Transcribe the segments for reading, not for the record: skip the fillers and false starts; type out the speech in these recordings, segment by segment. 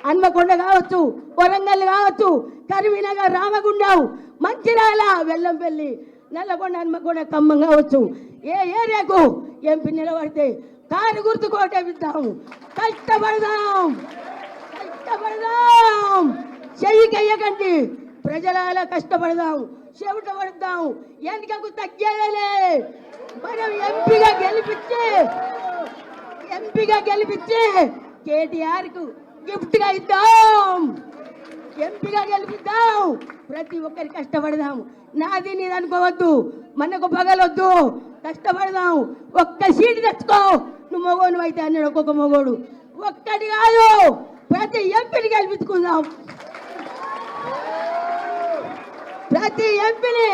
హన్మకొండ కావచ్చు, వరంగల్ కావచ్చు, కరీంనగర్, రామగుండం, మంచిర్యాల, వెల్లంపల్లి, నల్లగొండ, హన్మకొండ, ఖమ్మం కావచ్చు, ఏ ఏరియాకు ఎంపీ నిలబడితే కారు గుర్తు కోటేపిద్దాం. కష్టపడదాం, కష్టపడదాం, చెయ్యికెయ్యకండి, ప్రజల కష్టపడదాం, చెవిట పడదాం, వెనుకకు తగ్గేదలే. మనం ఎంపీగా గెలిపించి కేటీఆర్కు గిఫ్ట్గా ఇద్దాం. ఎంపీగా గెలిపిద్దాం. ప్రతి ఒక్కరి కష్టపడదాం. నాది నీది అనుకోవద్దు, మనకు పగలొద్దు, కష్టపడదాం. ఒక్క సీటు తెచ్చుకో, నువ్వు మగోను అయితే అన్నాడు ఒక్కొక్క మగోడు. ఒక్కటి కాదు, ప్రతి ఎంపీని గెలిపించుకుందాం. ప్రతి ఎంపీని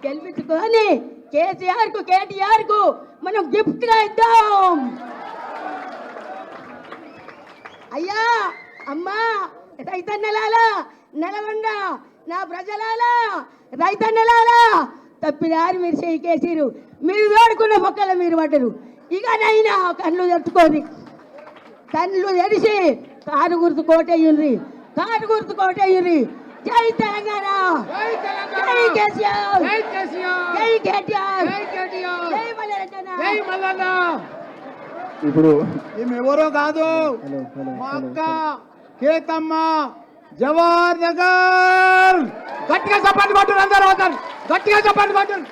గెలిపించుకొని కేసీఆర్కు, కేటీఆర్కు మనం గిఫ్ట్గా ఇద్దాం. అయ్యా, అమ్మా, రైతన్నలాలా, నల్గొండ నా ప్రజలాలా, రైతన్నలాలా, తప్పిదారి మీరు చేసిరు, మీరు తోడుకున్న మొక్కలు మీరు పడ్డరు. ఇక నైనా కళ్ళు తెచ్చుకోండి, కళ్ళు తెరిచి కారు గుర్తు కోటయ్యుండ్రి, కారు గుర్తు కోటయ్యుండ్రి. జై తెలంగాణ, జై కేసీఆర్, జై కేటీఆర్, జై మల్లన్న. ఇప్పుడు ఈమె ఎవరో కాదు, మా అక్క కేతమ్మ, జవహర్ నగర్. గట్టిగా చప్పట్లు కొట్టండి, అందరూ గట్టిగా చప్పట్లు కొట్టండి.